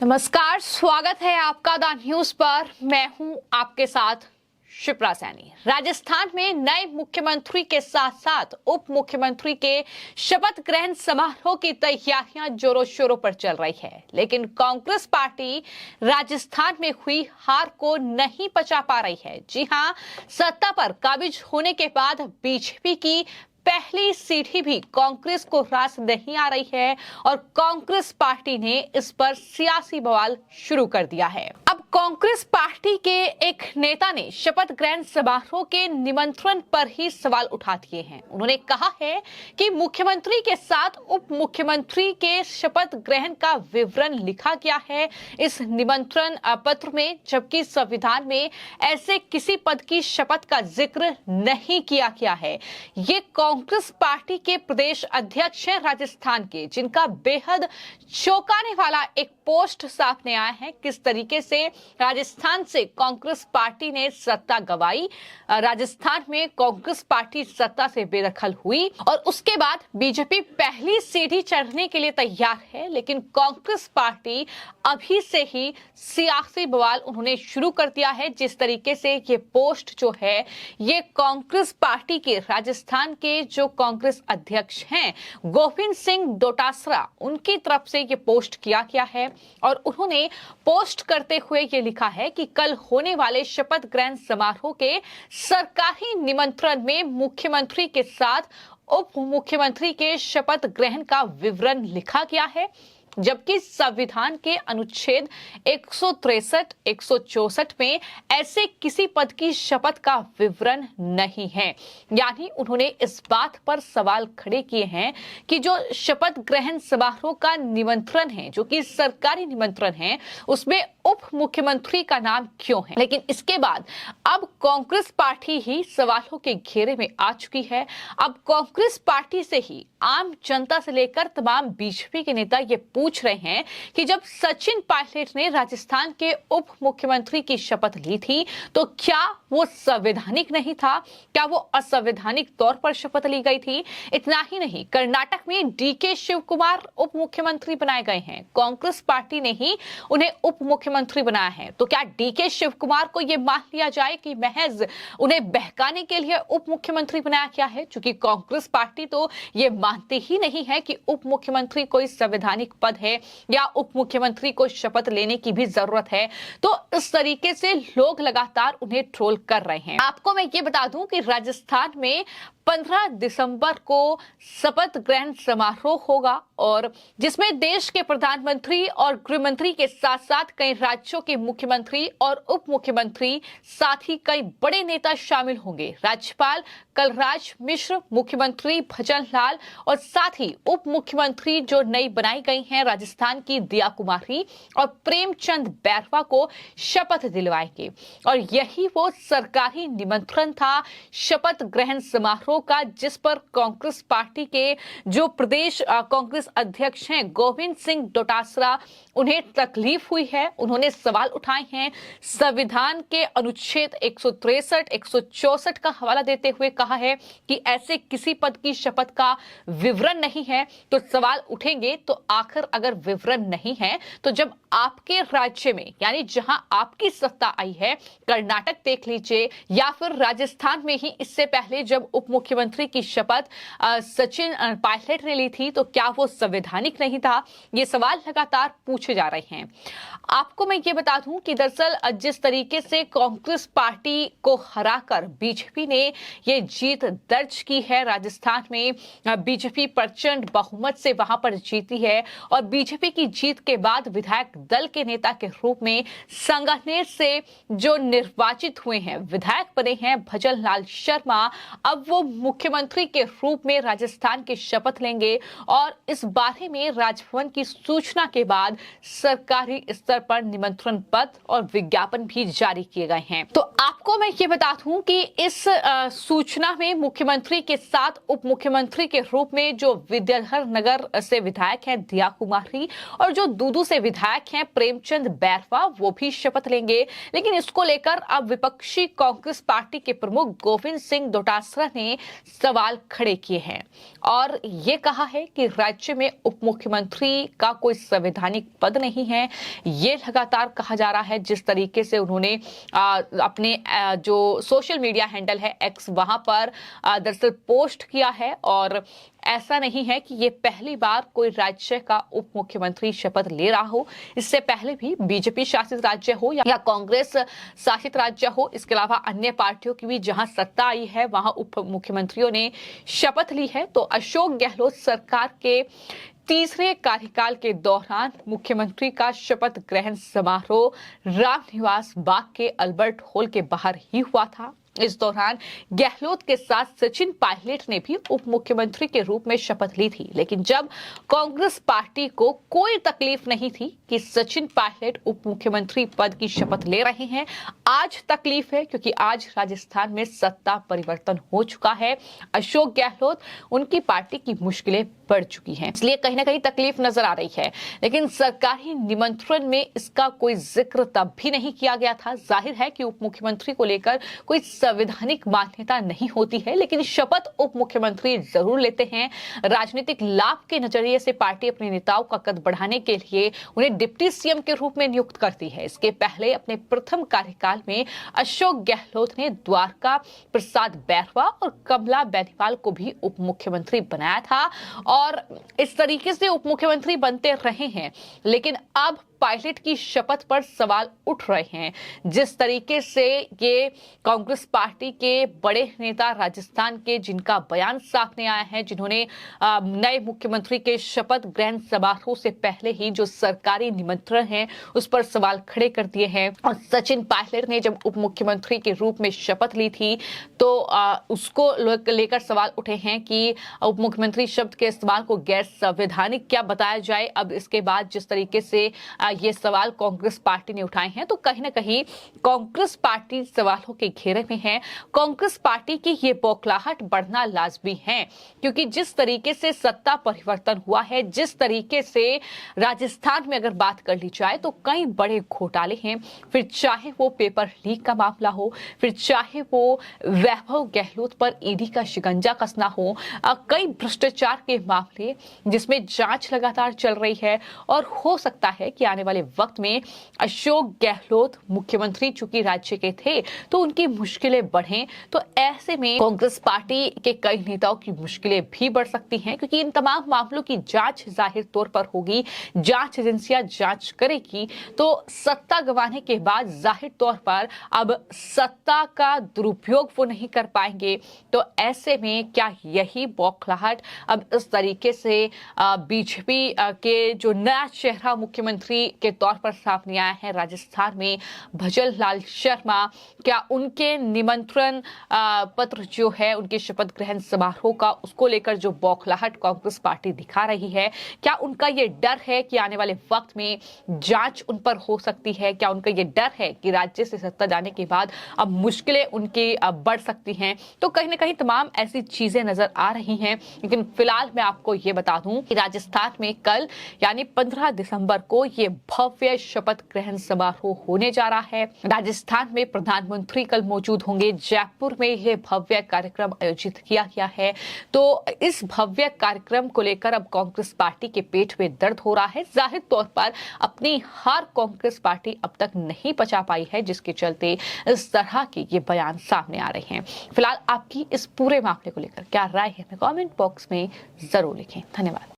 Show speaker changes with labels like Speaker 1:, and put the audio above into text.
Speaker 1: नमस्कार, स्वागत है आपका द न्यूज पर। मैं हूं आपके साथ शिप्रा सैनी। राजस्थान में नए मुख्यमंत्री के साथ साथ उप मुख्यमंत्री के शपथ ग्रहण समारोह की तैयारियां जोरों शोरों पर चल रही है, लेकिन कांग्रेस पार्टी राजस्थान में हुई हार को नहीं पचा पा रही है। जी हां, सत्ता पर काबिज होने के बाद बीजेपी की पहली सीढ़ी भी कांग्रेस को रास नहीं आ रही है और कांग्रेस पार्टी ने इस पर सियासी बवाल शुरू कर दिया है। अब कांग्रेस पार्टी के एक नेता ने शपथ ग्रहण समारोह के निमंत्रण पर ही सवाल उठा दिए हैं। उन्होंने कहा है कि मुख्यमंत्री के साथ उप मुख्यमंत्री के शपथ ग्रहण का विवरण लिखा गया है इस निमंत्रण पत्र में, जबकि संविधान में ऐसे किसी पद की शपथ का जिक्र नहीं किया गया है। ये कांग्रेस पार्टी के प्रदेश अध्यक्ष हैं राजस्थान के, जिनका बेहद चौंकाने वाला एक पोस्ट सामने आया है। किस तरीके से राजस्थान से कांग्रेस पार्टी ने सत्ता गंवाई, राजस्थान में कांग्रेस पार्टी सत्ता से बेदखल हुई और उसके बाद बीजेपी पहली सीढ़ी चढ़ने के लिए तैयार है, लेकिन कांग्रेस पार्टी अभी से ही सियासी बवाल उन्होंने शुरू कर दिया है। जिस तरीके से ये पोस्ट जो है, ये कांग्रेस पार्टी के राजस्थान के जो कांग्रेस अध्यक्ष हैं गोविंद सिंह डोटासरा, उनकी तरफ से ये पोस्ट किया गया है और उन्होंने पोस्ट करते हुए ये लिखा है कि कल होने वाले शपथ ग्रहण समारोह के सरकारी निमंत्रण में मुख्यमंत्री के साथ उप मुख्यमंत्री के शपथ ग्रहण का विवरण लिखा गया है, जबकि संविधान के अनुच्छेद 163, 164 में ऐसे किसी पद की शपथ का विवरण नहीं है। यानी उन्होंने इस बात पर सवाल खड़े किए हैं कि जो शपथ ग्रहण समारोह का निमंत्रण है, जो कि सरकारी निमंत्रण है, उसमें उप मुख्यमंत्री का नाम क्यों है। लेकिन इसके बाद अब कांग्रेस पार्टी ही सवालों के घेरे में आ चुकी है। अब कांग्रेस पार्टी से ही आम जनता से लेकर तमाम बीजेपी के नेता ये पूछ रहे हैं कि जब सचिन पायलट ने राजस्थान के उप मुख्यमंत्री की शपथ ली थी, तो क्या वो संवैधानिक नहीं था? क्या वो असंवैधानिक तौर पर शपथ ली गई थी? इतना ही नहीं, कर्नाटक में डीके शिव कुमार उप मुख्यमंत्री बनाए गए हैं। कांग्रेस पार्टी ने ही उन्हें उप मुख्यमंत्री बनाया है। तो क्या डीके शिव कुमार को यह मान लिया जाए कि महज उन्हें बहकाने के लिए उप मुख्यमंत्री बनाया गया है? क्योंकि कांग्रेस पार्टी तो ये मानती ही नहीं है कि उप मुख्यमंत्री कोई संवैधानिक पद है या उप मुख्यमंत्री को शपथ लेने की भी जरूरत है। तो इस तरीके से लोग लगातार उन्हें ट्रोल कर रहे हैं। आपको मैं ये बता दूं कि राजस्थान में 15 दिसंबर को शपथ ग्रहण समारोह होगा और जिसमें देश के प्रधानमंत्री और गृह मंत्री के साथ साथ कई राज्यों के मुख्यमंत्री और उप मुख्यमंत्री, साथ ही कई बड़े नेता शामिल होंगे। राज्यपाल कलराज मिश्र, मुख्यमंत्री भजन लाल और साथ ही उप मुख्यमंत्री जो नई बनाई गई हैं राजस्थान की दिया कुमारी और प्रेमचंद बैरवा को शपथ दिलवाएंगे। और यही वो सरकारी निमंत्रण था शपथ ग्रहण समारोह का, जिस पर कांग्रेस पार्टी के जो प्रदेश कांग्रेस अध्यक्ष हैं गोविंद सिंह डोटासरा, उन्हें तकलीफ हुई है। उन्होंने सवाल उठाए हैं। संविधान के अनुच्छेद 163, 164 का हवाला देते हुए कहा है कि ऐसे किसी पद की शपथ का विवरण नहीं है। तो सवाल उठेंगे, तो आखिर अगर विवरण नहीं है तो जब आपके राज्य में, यानी जहां आपकी सत्ता आई है, कर्नाटक देख लीजिए या फिर राजस्थान में ही इससे पहले जब उप मुख्यमंत्री की शपथ सचिन पायलट ने ली थी, तो क्या वो संवैधानिक नहीं था? ये सवाल लगातार पूछे जा रहे हैं। आपको मैं ये बता दूं कि दरअसल जिस तरीके से कांग्रेस पार्टी को हराकर बीजेपी ने ये जीत दर्ज की है राजस्थान में, बीजेपी प्रचंड बहुमत से वहां पर जीती है और बीजेपी की जीत के बाद विधायक दल के नेता के रूप में संगठन से जो निर्वाचित हुए हैं, विधायक बने हैं भजन लाल शर्मा, अब वो मुख्यमंत्री के रूप में राजस्थान की शपथ लेंगे और इस बारे में राजभवन की सूचना के बाद सरकारी स्तर पर निमंत्रण पत्र और विज्ञापन भी जारी किए गए हैं। तो आपको मैं ये बता दूं कि इस सूचना में मुख्यमंत्री के साथ उप मुख्यमंत्री के रूप में जो विद्याधर नगर से विधायक हैं दिया कुमारी और जो दूदू से विधायक हैं प्रेमचंद बैरवा, वो भी शपथ लेंगे। लेकिन इसको लेकर अब विपक्षी कांग्रेस पार्टी के प्रमुख गोविंद सिंह डोटासरा ने सवाल खड़े किए हैं और ये कहा है कि राज्य में उप मुख्यमंत्री का कोई संवैधानिक पद नहीं है। ये लगातार कहा जा रहा है। जिस तरीके से उन्होंने अपने जो सोशल मीडिया हैंडल है एक्स, वहां पर दरअसल पोस्ट किया है, और ऐसा नहीं है कि ये पहली बार कोई राज्य का उप मुख्यमंत्री शपथ ले रहा हो। इससे पहले भी बीजेपी शासित राज्य हो या कांग्रेस शासित राज्य हो, इसके अलावा अन्य पार्टियों की भी जहां सत्ता आई है वहां उप मुख्यमंत्रियों ने शपथ ली है। तो अशोक गहलोत सरकार के तीसरे कार्यकाल के दौरान मुख्यमंत्री का शपथ ग्रहण समारोह रामनिवास बाग के अल्बर्ट हॉल के बाहर ही हुआ था। इस दौरान गहलोत के साथ सचिन पायलट ने भी उप मुख्यमंत्री के रूप में शपथ ली थी। लेकिन जब कांग्रेस पार्टी को कोई तकलीफ नहीं थी कि सचिन पायलट उप मुख्यमंत्री पद की शपथ ले रहे हैं, आज तकलीफ है, क्योंकि आज राजस्थान में सत्ता परिवर्तन हो चुका है। अशोक गहलोत, उनकी पार्टी की मुश्किलें बढ़ चुकी हैं, इसलिए कहीं ना कहीं तकलीफ नजर आ रही है। लेकिन सरकारी निमंत्रण में इसका कोई जिक्र तब भी नहीं किया गया था। जाहिर है कि उप मुख्यमंत्री को लेकर कोई संवैधानिक मान्यता नहीं होती है, लेकिन शपथ उप मुख्यमंत्री जरूर लेते हैं। राजनीतिक लाभ के नजरिए से पार्टी अपने नेताओं का कद बढ़ाने के लिए उन्हें डिप्टी सीएम के रूप में नियुक्त करती है। इसके पहले अपने प्रथम कार्यकाल में अशोक गहलोत ने द्वारका प्रसाद बैरवा और कमला बेनीवाल को भी उप मुख्यमंत्री बनाया था, और इस तरीके से उप मुख्यमंत्री बनते रहे हैं। लेकिन अब पायलट की शपथ पर सवाल उठ रहे हैं। जिस तरीके से ये कांग्रेस पार्टी के बड़े नेता राजस्थान के, जिनका बयान सामने आया है, जिन्होंने नए मुख्यमंत्री के शपथ ग्रहण समारोह से पहले ही जो सरकारी निमंत्रण है उस पर सवाल खड़े कर दिए हैं। और सचिन पायलट ने जब उप मुख्यमंत्री के रूप में शपथ ली थी तो उसको लेकर सवाल उठे हैं कि उप मुख्यमंत्री शब्द के इस्तेमाल को गैर संवैधानिक क्या बताया जाए। अब इसके बाद जिस तरीके से ये सवाल कांग्रेस पार्टी ने उठाए हैं, तो कहीं ना कहीं कांग्रेस पार्टी सवालों के घेरे में है। कांग्रेस पार्टी की ये बौखलाहट बढ़ना लाजमी है, क्योंकि जिस तरीके से सत्ता परिवर्तन हुआ है, जिस तरीके से राजस्थान में अगर बात कर ली जाए तो कई बड़े घोटाले हैं। फिर चाहे वो पेपर लीक का मामला हो, फिर चाहे वो वैभव गहलोत पर ईडी का शिकंजा कसना हो, कई भ्रष्टाचार के मामले जिसमें जांच लगातार चल रही है। और हो सकता है कि आने वाले वक्त में अशोक गहलोत मुख्यमंत्री चूंकि राज्य के थे तो उनकी मुश्किलें बढ़ें, तो ऐसे में कांग्रेस पार्टी के कई नेताओं की मुश्किलें भी बढ़ सकती हैं, क्योंकि इन तमाम मामलों की जांच जाहिर तौर पर होगी, जांच एजेंसियां जांच करेगी। तो सत्ता गंवाने के बाद जाहिर तौर पर अब सत्ता का दुरुपयोग वो नहीं कर पाएंगे। तो ऐसे में क्या यही बौखलाहट अब इस तरीके से बीजेपी के जो नया चेहरा मुख्यमंत्री के तौर पर सामने आया है राजस्थान में, भजन लाल शर्मा, क्या उनके निमंत्रण पत्र जो है उनके शपथ ग्रहण समारोह का, उसको लेकर जो बौखलाहट कांग्रेस पार्टी दिखा रही है, क्या उनका ये डर है कि आने वाले वक्त में जांच उन पर हो सकती है? क्या उनका ये डर है कि राज्य से सत्ता जाने के बाद अब मुश्किलें उनकी बढ़ सकती हैं? तो कहीं ना कहीं तमाम ऐसी चीजें नजर आ रही हैं। लेकिन फिलहाल मैं आपको ये बता दूं कि राजस्थान में कल यानी 15 दिसंबर को ये भव्य शपथ ग्रहण समारोह होने जा रहा है। राजस्थान में प्रधानमंत्री कल मौजूद होंगे। जयपुर में यह भव्य कार्यक्रम आयोजित किया गया है। तो इस भव्य कार्यक्रम को लेकर अब कांग्रेस पार्टी के पेट में दर्द हो रहा है। जाहिर तौर पर अपनी हार कांग्रेस पार्टी अब तक नहीं पचा पाई है, जिसके चलते इस तरह के ये बयान सामने आ रहे हैं। फिलहाल आपकी इस पूरे मामले को लेकर क्या राय है, कमेंट बॉक्स में जरूर लिखें। धन्यवाद।